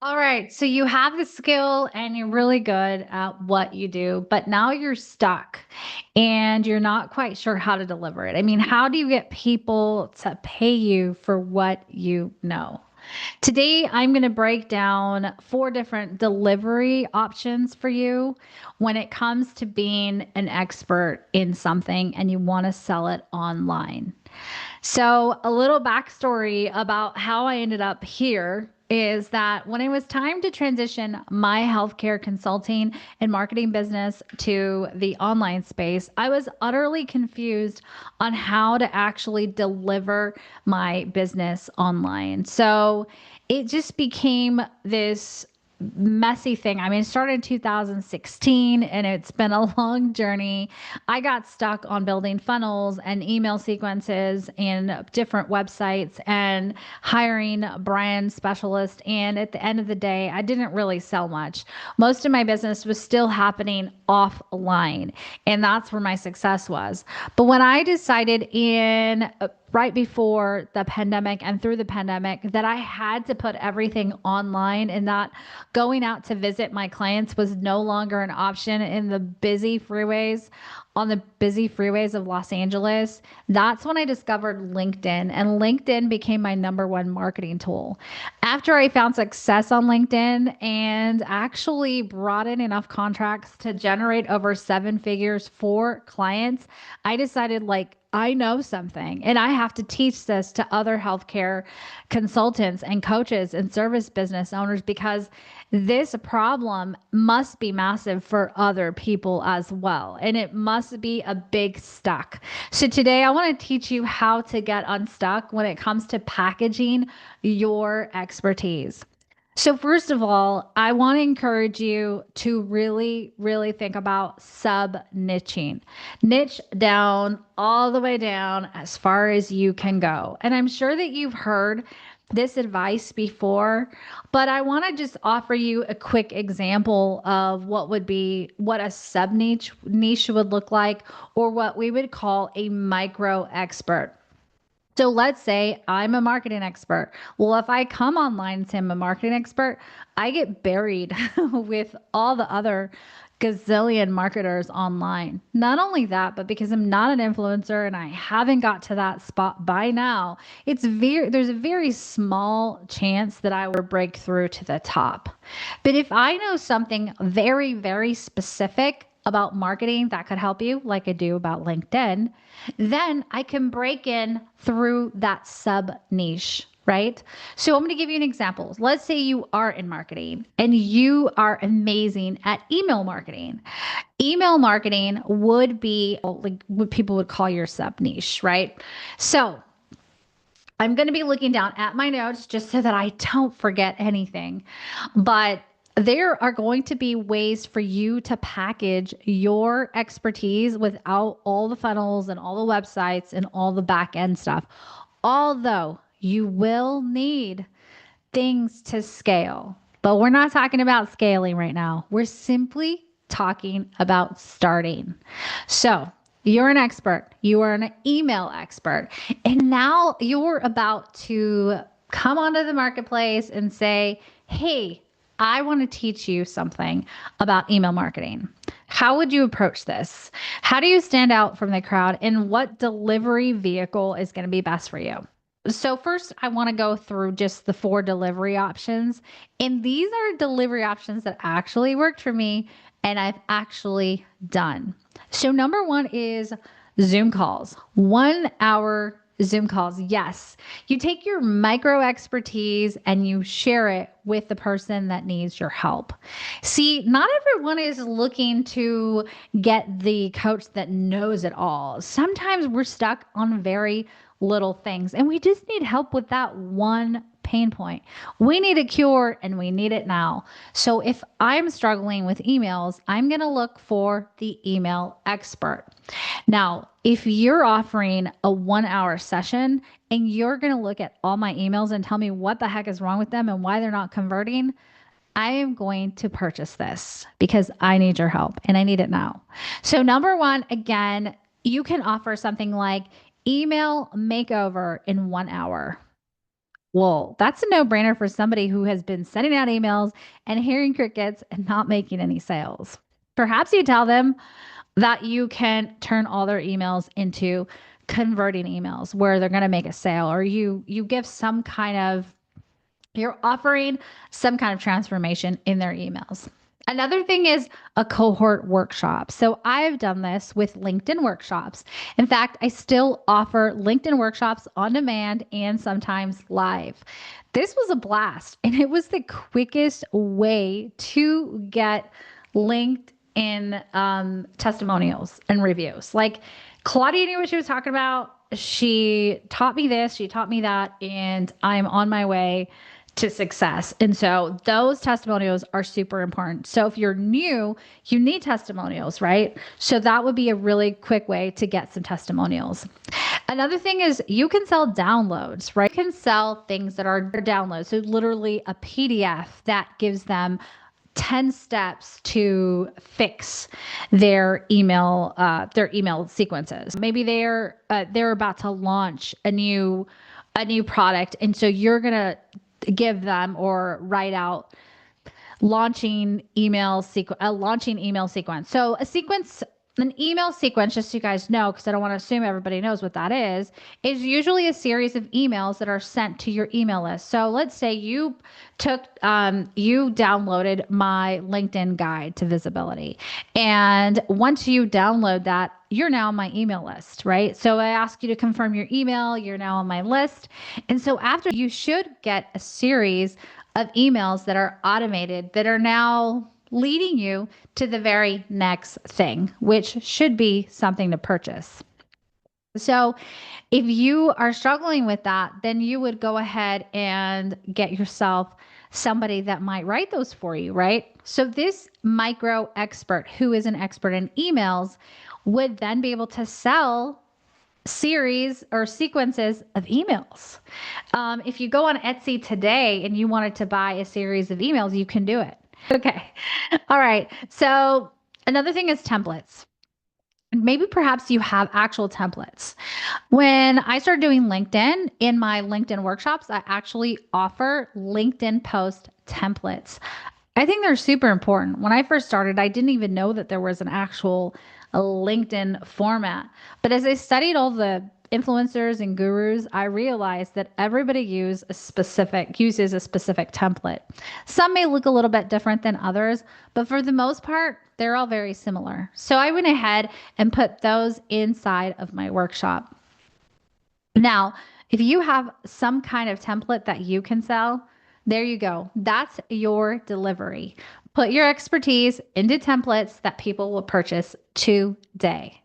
All right. So you have the skill and you're really good at what you do, but now you're stuck and you're not quite sure how to deliver it. I mean, how do you get people to pay you for what you know? Today, I'm going to break down four different delivery options for you when it comes to being an expert in something and you want to sell it online. So, a little backstory about how I ended up here is that when it was time to transition my healthcare consulting and marketing business to the online space, I was utterly confused on how to actually deliver my business online. So, it just became this messy thing. I mean, it started in 2016 and it's been a long journey. I got stuck on building funnels and email sequences and different websites and hiring brand specialists. And at the end of the day, I didn't really sell much. Most of my business was still happening offline. And that's where my success was. But when I decided in right before the pandemic and through the pandemic that I had to put everything online and that going out to visit my clients was no longer an option in the busy freeways on the busy freeways of Los Angeles. That's when I discovered LinkedIn, and LinkedIn became my number one marketing tool. After I found success on LinkedIn and actually brought in enough contracts to generate over seven figures for clients, I decided I know something and I have to teach this to other healthcare consultants and coaches and service business owners because this problem must be massive for other people as well. And it must be a big stuck. So today I want to teach you how to get unstuck when it comes to packaging your expertise. So, first of all, I want to encourage you to really, really think about sub niching. Niche down all the way down as far as you can go. And I'm sure that you've heard this advice before, but I want to just offer you a quick example of what a sub niche would look like, or what we would call a micro expert. So let's say I'm a marketing expert. Well, if I come online and say I'm a marketing expert, I get buried with all the other gazillion marketers online. Not only that, but because I'm not an influencer and I haven't got to that spot by now, there's a very small chance that I will break through to the top. But if I know something very, very specific about marketing that could help you, like I do about LinkedIn, then I can break in through that sub niche, right? So I'm going to give you an example. Let's say you are in marketing and you are amazing at email marketing. Email marketing would be like what people would call your sub niche, right? So I'm going to be looking down at my notes just so that I don't forget anything. But there are going to be ways for you to package your expertise without all the funnels and all the websites and all the back end stuff. Although you will need things to scale, but we're not talking about scaling right now. We're simply talking about starting. So, you're an expert, you are an email expert, and now you're about to come onto the marketplace and say, hey, I want to teach you something about email marketing. How would you approach this? How do you stand out from the crowd? And what delivery vehicle is going to be best for you? So, first, I want to go through just the four delivery options. And these are delivery options that actually worked for me and I've actually done. So, number one is Zoom calls, 1 hour Zoom calls. Yes, you take your micro expertise and you share it with the person that needs your help. See, not everyone is looking to get the coach that knows it all. Sometimes we're stuck on very little things and we just need help with that one pain point. We need a cure and we need it now. So if I'm struggling with emails, I'm going to look for the email expert. Now, if you're offering a 1 hour session and you're going to look at all my emails and tell me what the heck is wrong with them and why they're not converting, I am going to purchase this because I need your help and I need it now. So, number one, again, you can offer something like email makeover in 1 hour. Well, that's a no-brainer for somebody who has been sending out emails and hearing crickets and not making any sales. Perhaps you tell them that you can turn all their emails into converting emails where they're going to make a sale, or you give some kind of, you're offering some kind of transformation in their emails. Another thing is a cohort workshop. So I've done this with LinkedIn workshops. In fact, I still offer LinkedIn workshops on demand and sometimes live. This was a blast, and it was the quickest way to get LinkedIn testimonials and reviews. Like, Claudia knew what she was talking about. She taught me this, she taught me that, and I'm on my way to success. And so those testimonials are super important. So if you're new, you need testimonials, right? So that would be a really quick way to get some testimonials. Another thing is you can sell downloads, right? You can sell things that are downloads. So literally a PDF that gives them 10 steps to fix their email sequences. Maybe they're about to launch a new product, and so you're going to give them or write out launching email sequence. So an email sequence, just so you guys know, because I don't want to assume everybody knows what that is usually a series of emails that are sent to your email list. So let's say you downloaded my LinkedIn guide to visibility. And once you download that, you're now on my email list, right? So I ask you to confirm your email, you're now on my list. And so after, you should get a series of emails that are automated that are now leading you to the very next thing, which should be something to purchase. So if you are struggling with that, then you would go ahead and get yourself somebody that might write those for you, right? So this micro expert who is an expert in emails would then be able to sell series or sequences of emails. If you go on Etsy today and you wanted to buy a series of emails, you can do it. Okay. All right. So another thing is templates. Maybe perhaps you have actual templates. When I started doing LinkedIn in my LinkedIn workshops, I actually offer LinkedIn post templates. I think they're super important. When I first started, I didn't even know that there was an actual LinkedIn format. But as I studied all the influencers and gurus, I realized that everybody uses a specific template. Some may look a little bit different than others, but for the most part, they're all very similar. So I went ahead and put those inside of my workshop. Now, if you have some kind of template that you can sell, there you go. That's your delivery. Put your expertise into templates that people will purchase today.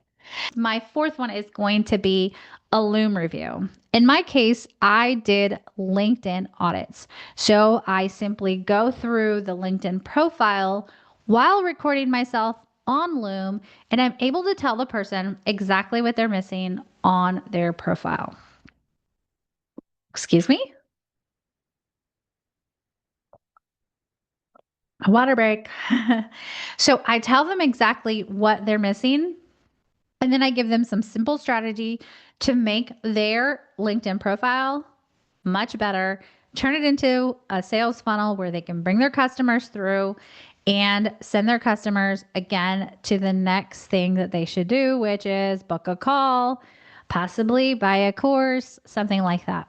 My fourth one is going to be a Loom review. In my case, I did LinkedIn audits. So I simply go through the LinkedIn profile while recording myself on Loom, and I'm able to tell the person exactly what they're missing on their profile. Excuse me? A water break. So I tell them exactly what they're missing, and then I give them some simple strategy to make their LinkedIn profile much better, turn it into a sales funnel where they can bring their customers through and send their customers again to the next thing that they should do, which is book a call, possibly buy a course, something like that.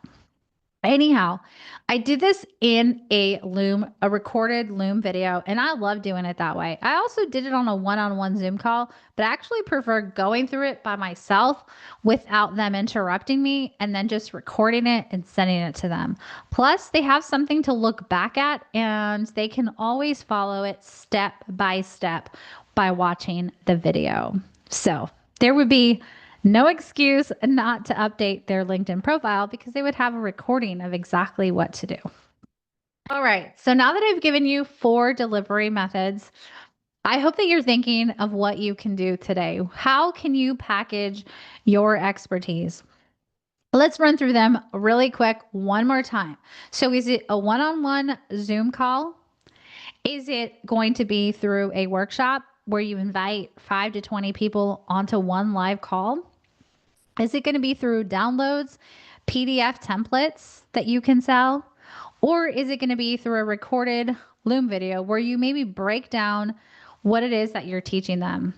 Anyhow, I did this in a recorded Loom video, and I love doing it that way. I also did it on a one-on-one Zoom call, but I actually prefer going through it by myself without them interrupting me and then just recording it and sending it to them. Plus, they have something to look back at, and they can always follow it step by step by watching the video. So there would be no excuse not to update their LinkedIn profile because they would have a recording of exactly what to do. All right. So now that I've given you 4 delivery methods, I hope that you're thinking of what you can do today. How can you package your expertise? Let's run through them really quick one more time. So is it a one-on-one Zoom call? Is it going to be through a workshop where you invite 5 to 20 people onto one live call? Is it going to be through downloads, PDF templates that you can sell? Or is it going to be through a recorded Loom video where you maybe break down what it is that you're teaching them?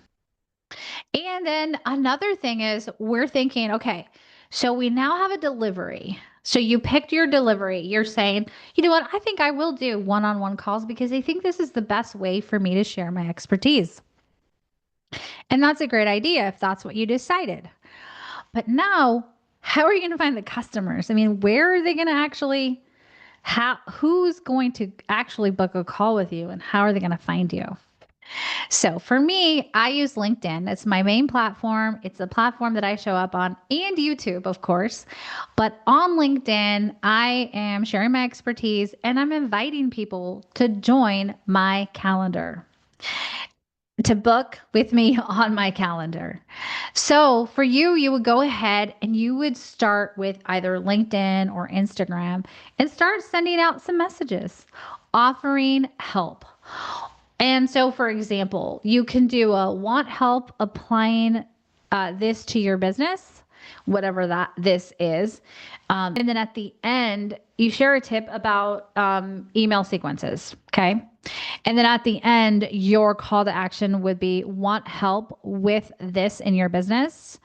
And then another thing is we're thinking, okay, so we now have a delivery. So you picked your delivery. You're saying, you know what? I think I will do one-on-one calls because I think this is the best way for me to share my expertise. And that's a great idea if that's what you decided. But now, how are you going to find the customers? I mean, where are they going to actually who's going to actually book a call with you and how are they going to find you? So for me, I use LinkedIn. It's my main platform. It's a platform that I show up on and YouTube, of course. But on LinkedIn, I am sharing my expertise and I'm inviting people to join my calendar, to book with me on my calendar. So for you, you would go ahead and you would start with either LinkedIn or Instagram and start sending out some messages offering help. And so, for example, you can do a want help applying this to your business, whatever that this is. And then at the end, you share a tip about email sequences. Okay. And then at the end, your call to action would be want help with this in your business.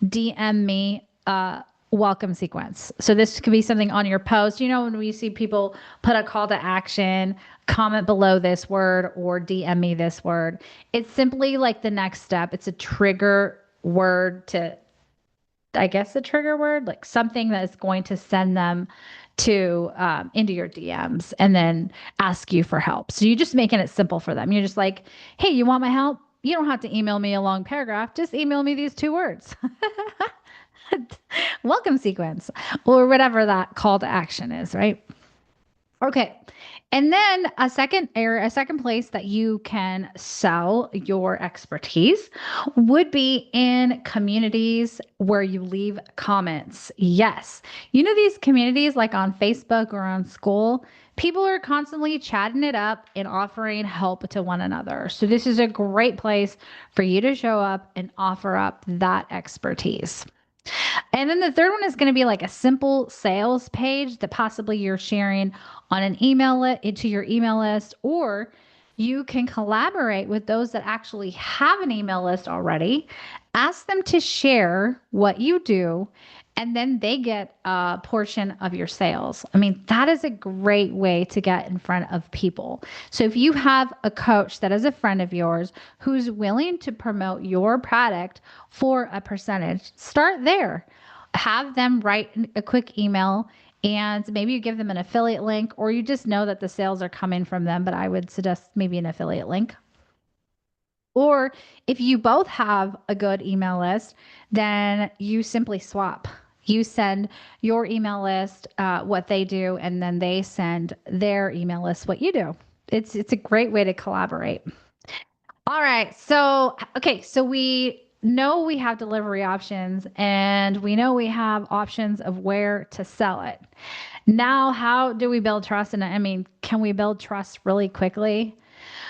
DM me welcome sequence. So this could be something on your post. You know, when we see people put a call to action, comment below this word or DM me this word, it's simply like the next step. It's a trigger word to, I guess, the trigger word, like something that is going to send them to into your DMs and then ask you for help. So you're just making it simple for them. You're just like, hey, you want my help? You don't have to email me a long paragraph. Just email me these 2 words. Welcome sequence or whatever that call to action is, right? Okay. And then a second area, a second place that you can sell your expertise would be in communities where you leave comments. Yes. You know, these communities like on Facebook or on school, people are constantly chatting it up and offering help to one another. So this is a great place for you to show up and offer up that expertise. And then the third one is going to be like a simple sales page that possibly you're sharing on an email to your email list, or you can collaborate with those that actually have an email list already. Ask them to share what you do, and then they get a portion of your sales. I mean, that is a great way to get in front of people. So if you have a coach that is a friend of yours who's willing to promote your product for a percentage, start there. Have them write a quick email and maybe you give them an affiliate link or you just know that the sales are coming from them, but I would suggest maybe an affiliate link. Or if you both have a good email list, then you simply swap. You send your email list what they do, and then they send their email list what you do. It's a great way to collaborate. All right. So, okay. So we know we have delivery options and we know we have options of where to sell it. Now, how do we build trust? And I mean, can we build trust really quickly?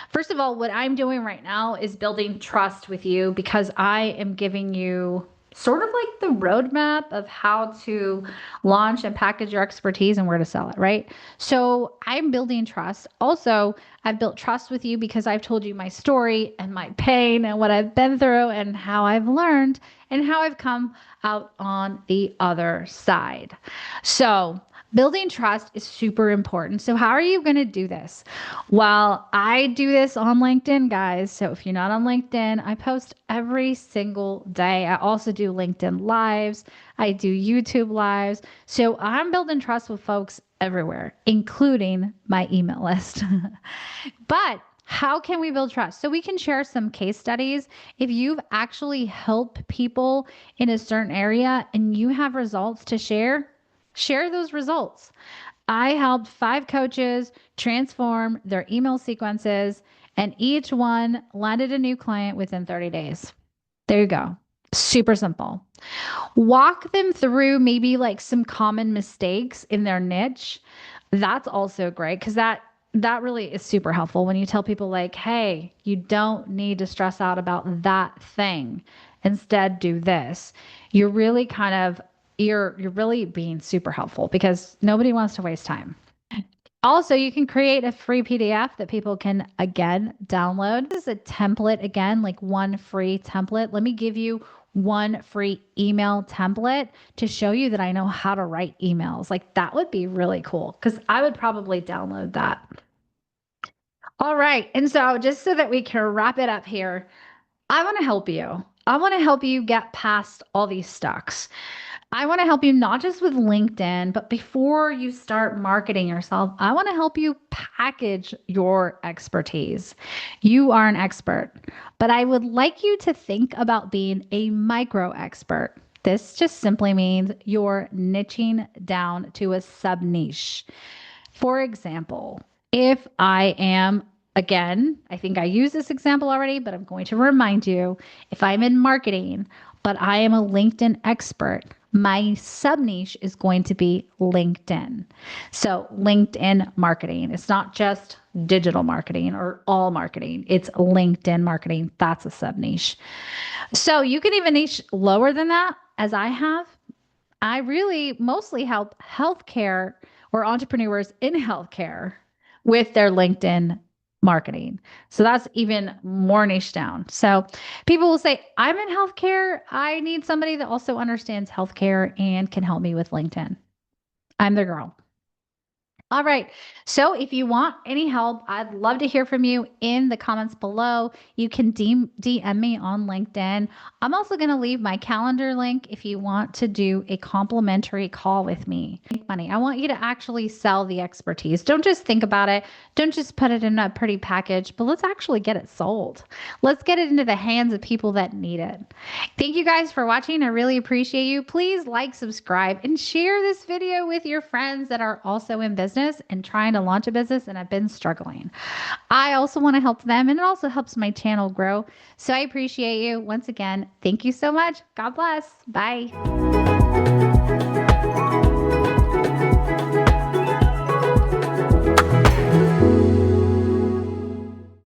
First of all, what I'm doing right now is building trust with you because I am giving you sort of like the roadmap of how to launch and package your expertise and where to sell it, right? So I'm building trust. Also, I've built trust with you because I've told you my story and my pain and what I've been through and how I've learned and how I've come out on the other side. So building trust is super important. So how are you going to do this? Well, I do this on LinkedIn, guys. So if you're not on LinkedIn, I post every single day. I also do LinkedIn lives. I do YouTube lives. So I'm building trust with folks everywhere, including my email list. But how can we build trust? So we can share some case studies. If you've actually helped people in a certain area and you have results to share those results. I helped 5 coaches transform their email sequences, and each one landed a new client within 30 days. There you go. Super simple. Walk them through maybe like some common mistakes in their niche. That's also great because that really is super helpful when you tell people like, hey, you don't need to stress out about that thing. Instead, do this. You're really kind of you're really being super helpful because nobody wants to waste time. Also, you can create a free PDF that people can again download. This is a template again, like one free template. Let me give you one free email template to show you that I know how to write emails. Like that would be really cool because I would probably download that. All right. And so just so that we can wrap it up here, I want to help you. I want to help you get past all these stucks. I want to help you not just with LinkedIn, but before you start marketing yourself, I want to help you package your expertise. You are an expert, but I would like you to think about being a micro expert. This just simply means you're niching down to a sub niche. For example, if I am, again, I think I used this example already, but I'm going to remind you if I'm in marketing, but I am a LinkedIn expert, my sub niche is going to be LinkedIn. So, LinkedIn marketing. It's not just digital marketing or all marketing, it's LinkedIn marketing. That's a sub niche. So, you can even niche lower than that, as I have. I really mostly help healthcare or entrepreneurs in healthcare with their LinkedIn marketing. So that's even more niche down. So people will say, I'm in healthcare. I need somebody that also understands healthcare and can help me with LinkedIn. I'm the girl. All right. So if you want any help, I'd love to hear from you in the comments below. You can DM me on LinkedIn. I'm also going to leave my calendar link if you want to do a complimentary call with me. Make money. I want you to actually sell the expertise. Don't just think about it. Don't just put it in a pretty package, but let's actually get it sold. Let's get it into the hands of people that need it. Thank you guys for watching. I really appreciate you. Please like, subscribe, and share this video with your friends that are also in business and trying to launch a business and have been struggling. I also want to help them, and it also helps my channel grow. So I appreciate you. Once again, thank you so much. God bless. Bye.